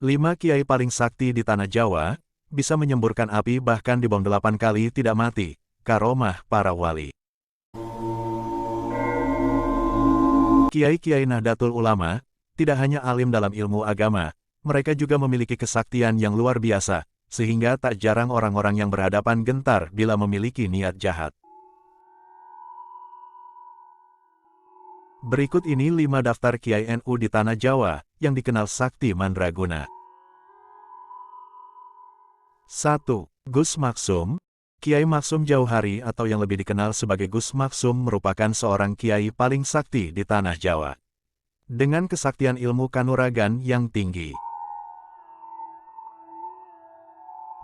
5 kiai paling sakti di tanah Jawa, bisa menyemburkan api bahkan dibom 8 kali tidak mati, karomah para wali. Kiai-kiai Nahdlatul Ulama, tidak hanya alim dalam ilmu agama, mereka juga memiliki kesaktian yang luar biasa, sehingga tak jarang orang-orang yang berhadapan gentar bila memiliki niat jahat. Berikut ini 5 daftar Kiai NU di Tanah Jawa, yang dikenal sakti mandraguna. 1. Gus Maksum. Kiai Maksum Jauhari atau yang lebih dikenal sebagai Gus Maksum merupakan seorang kiai paling sakti di Tanah Jawa. Dengan kesaktian ilmu kanuragan yang tinggi.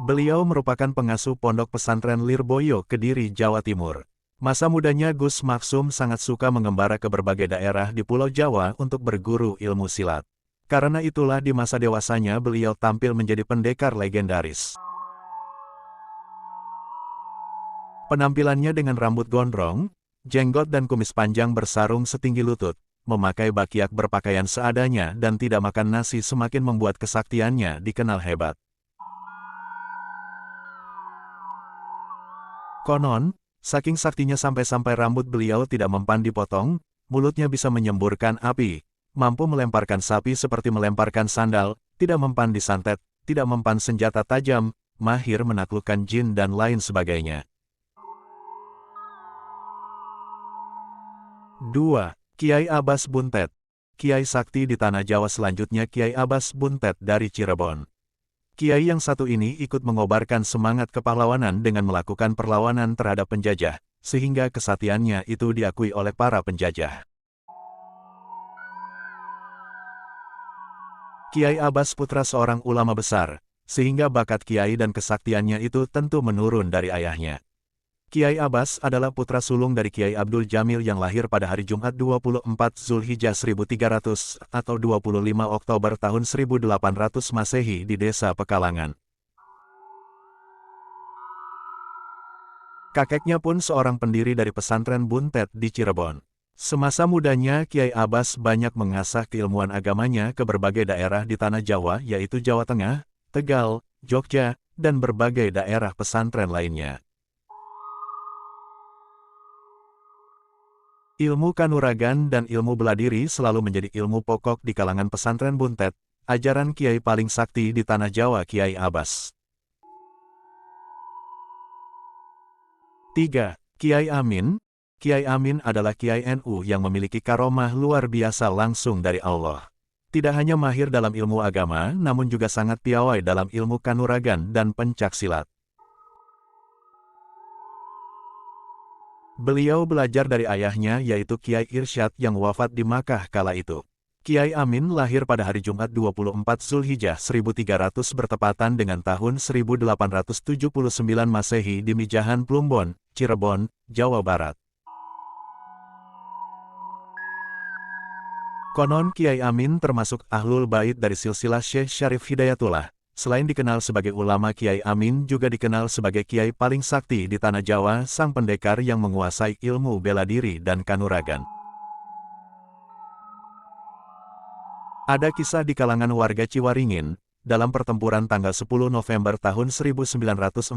Beliau merupakan pengasuh pondok pesantren Lirboyo, Kediri, Jawa Timur. Masa mudanya Gus Maksum sangat suka mengembara ke berbagai daerah di Pulau Jawa untuk berguru ilmu silat. Karena itulah di masa dewasanya beliau tampil menjadi pendekar legendaris. Penampilannya dengan rambut gondrong, jenggot dan kumis panjang bersarung setinggi lutut, memakai bakiak berpakaian seadanya dan tidak makan nasi semakin membuat kesaktiannya dikenal hebat. Konon, saking saktinya sampai-sampai rambut beliau tidak mempan dipotong, mulutnya bisa menyemburkan api, mampu melemparkan sapi seperti melemparkan sandal, tidak mempan disantet, tidak mempan senjata tajam, mahir menaklukkan jin dan lain sebagainya. 2. Kiai Abbas Buntet. Kiai sakti di Tanah Jawa selanjutnya Kiai Abbas Buntet dari Cirebon. Kiai yang satu ini ikut mengobarkan semangat kepahlawanan dengan melakukan perlawanan terhadap penjajah, sehingga kesaktiannya itu diakui oleh para penjajah. Kiai Abbas putra seorang ulama besar, sehingga bakat kiai dan kesaktiannya itu tentu menurun dari ayahnya. Kiai Abbas adalah putra sulung dari Kiai Abdul Jamil yang lahir pada hari Jumat 24 Zulhijjah 1300 atau 25 Oktober tahun 1800 Masehi di Desa Pekalangan. Kakeknya pun seorang pendiri dari pesantren Buntet di Cirebon. Semasa mudanya Kiai Abbas banyak mengasah keilmuan agamanya ke berbagai daerah di Tanah Jawa yaitu Jawa Tengah, Tegal, Jogja, dan berbagai daerah pesantren lainnya. Ilmu kanuragan dan ilmu bela diri selalu menjadi ilmu pokok di kalangan pesantren Buntet, ajaran kiai paling sakti di Tanah Jawa Kiai Abbas. 3. Kiai Amin. Kiai Amin adalah Kiai NU yang memiliki karomah luar biasa langsung dari Allah. Tidak hanya mahir dalam ilmu agama, namun juga sangat piawai dalam ilmu kanuragan dan pencaksilat. Beliau belajar dari ayahnya yaitu Kiai Irsyad yang wafat di Makkah kala itu. Kiai Amin lahir pada hari Jumat 24 Zulhijjah 1300 bertepatan dengan tahun 1879 Masehi di Mijahan Plumbon, Cirebon, Jawa Barat. Konon Kiai Amin termasuk Ahlul Bait dari silsilah Syekh Syarif Hidayatullah. Selain dikenal sebagai ulama, Kiai Amin juga dikenal sebagai kiai paling sakti di Tanah Jawa, sang pendekar yang menguasai ilmu bela diri dan kanuragan. Ada kisah di kalangan warga Ciwaringin, dalam pertempuran tanggal 10 November tahun 1945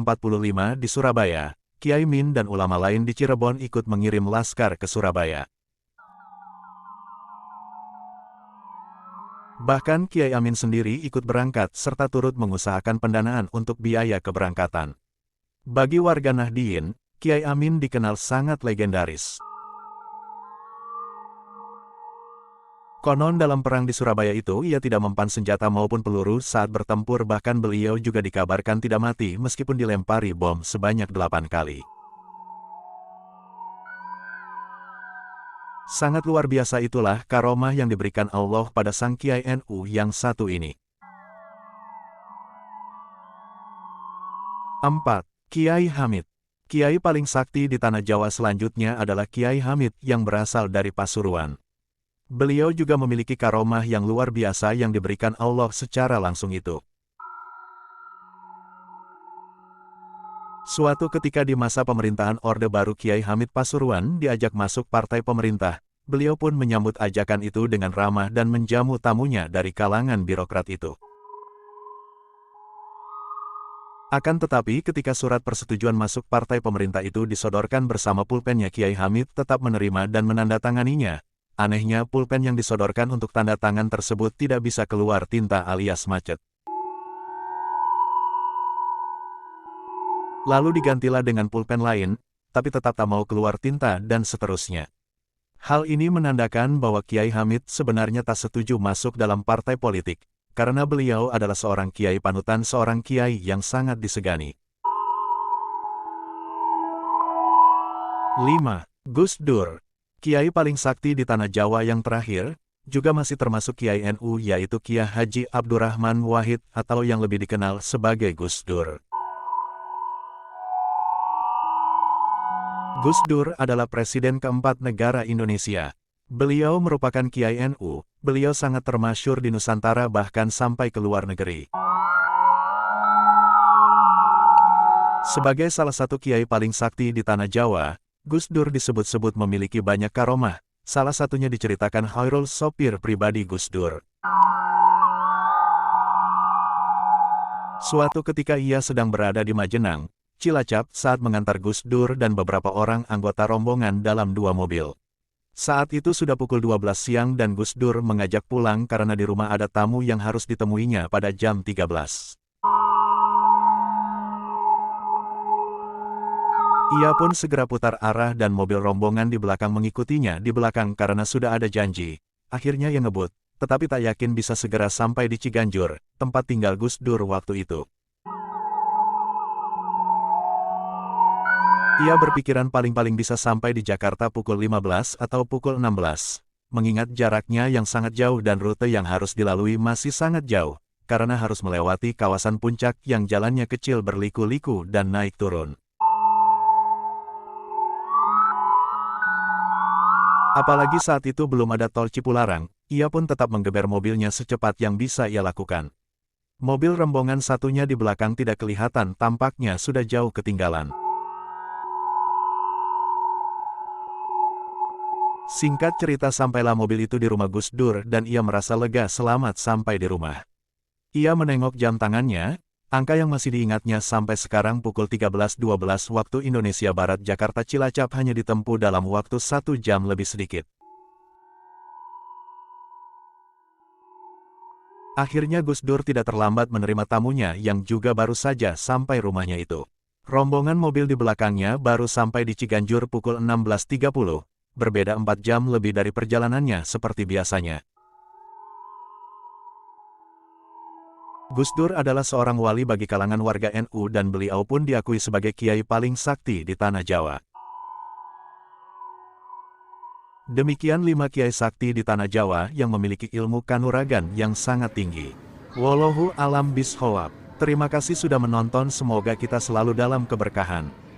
di Surabaya, Kiai Min dan ulama lain di Cirebon ikut mengirim laskar ke Surabaya. Bahkan Kiai Amin sendiri ikut berangkat serta turut mengusahakan pendanaan untuk biaya keberangkatan. Bagi warga Nahdien, Kiai Amin dikenal sangat legendaris. Konon dalam perang di Surabaya itu ia tidak mempan senjata maupun peluru saat bertempur, bahkan beliau juga dikabarkan tidak mati meskipun dilempari bom sebanyak 8 kali. Sangat luar biasa itulah karomah yang diberikan Allah pada sang Kiai NU yang satu ini. 4. Kiai Hamid. Kiai paling sakti di Tanah Jawa selanjutnya adalah Kiai Hamid yang berasal dari Pasuruan. Beliau juga memiliki karomah yang luar biasa yang diberikan Allah secara langsung itu. Suatu ketika di masa pemerintahan Orde Baru, Kiai Hamid Pasuruan diajak masuk partai pemerintah. Beliau pun menyambut ajakan itu dengan ramah dan menjamu tamunya dari kalangan birokrat itu. Akan tetapi ketika surat persetujuan masuk partai pemerintah itu disodorkan bersama pulpennya, Kiai Hamid tetap menerima dan menandatanganinya. Anehnya pulpen yang disodorkan untuk tanda tangan tersebut tidak bisa keluar tinta alias macet. Lalu digantilah dengan pulpen lain, tapi tetap tak mau keluar tinta dan seterusnya. Hal ini menandakan bahwa Kiai Hamid sebenarnya tak setuju masuk dalam partai politik, karena beliau adalah seorang kiai panutan, seorang kiai yang sangat disegani. 5. Gus Dur. Kiai paling sakti di tanah Jawa yang terakhir, juga masih termasuk Kiai NU, yaitu Kiai Haji Abdurrahman Wahid atau yang lebih dikenal sebagai Gus Dur. Gus Dur adalah Presiden keempat negara Indonesia. Beliau merupakan Kiai NU, beliau sangat termasyhur di Nusantara bahkan sampai ke luar negeri. Sebagai salah satu Kiai paling sakti di tanah Jawa, Gus Dur disebut-sebut memiliki banyak karomah, salah satunya diceritakan Khairul, sopir pribadi Gus Dur. Suatu ketika ia sedang berada di Majenang, Cilacap, saat mengantar Gus Dur dan beberapa orang anggota rombongan dalam 2 mobil. Saat itu sudah pukul 12 siang dan Gus Dur mengajak pulang karena di rumah ada tamu yang harus ditemuinya pada jam 13. Ia pun segera putar arah dan mobil rombongan di belakang mengikutinya di belakang karena sudah ada janji. Akhirnya ia ngebut, tetapi tak yakin bisa segera sampai di Ciganjur, tempat tinggal Gus Dur waktu itu. Ia berpikiran paling-paling bisa sampai di Jakarta pukul 15 atau pukul 16. Mengingat jaraknya yang sangat jauh dan rute yang harus dilalui masih sangat jauh, karena harus melewati kawasan puncak yang jalannya kecil berliku-liku dan naik turun. Apalagi saat itu belum ada tol Cipularang, ia pun tetap menggeber mobilnya secepat yang bisa ia lakukan. Mobil rombongan satunya di belakang tidak kelihatan, tampaknya sudah jauh ketinggalan. Singkat cerita, sampailah mobil itu di rumah Gus Dur dan ia merasa lega selamat sampai di rumah. Ia menengok jam tangannya, angka yang masih diingatnya sampai sekarang pukul 13.12 waktu Indonesia Barat, Jakarta Cilacap hanya ditempuh dalam waktu 1 jam lebih sedikit. Akhirnya Gus Dur tidak terlambat menerima tamunya yang juga baru saja sampai rumahnya itu. Rombongan mobil di belakangnya baru sampai di Ciganjur pukul 16.30, berbeda 4 jam lebih dari perjalanannya seperti biasanya. Gus Dur adalah seorang wali bagi kalangan warga NU dan beliau pun diakui sebagai kiai paling sakti di tanah Jawa. Demikian 5 kiai sakti di tanah Jawa yang memiliki ilmu kanuragan yang sangat tinggi. Wallahu a'lam bishawab. Terima kasih sudah menonton, semoga kita selalu dalam keberkahan.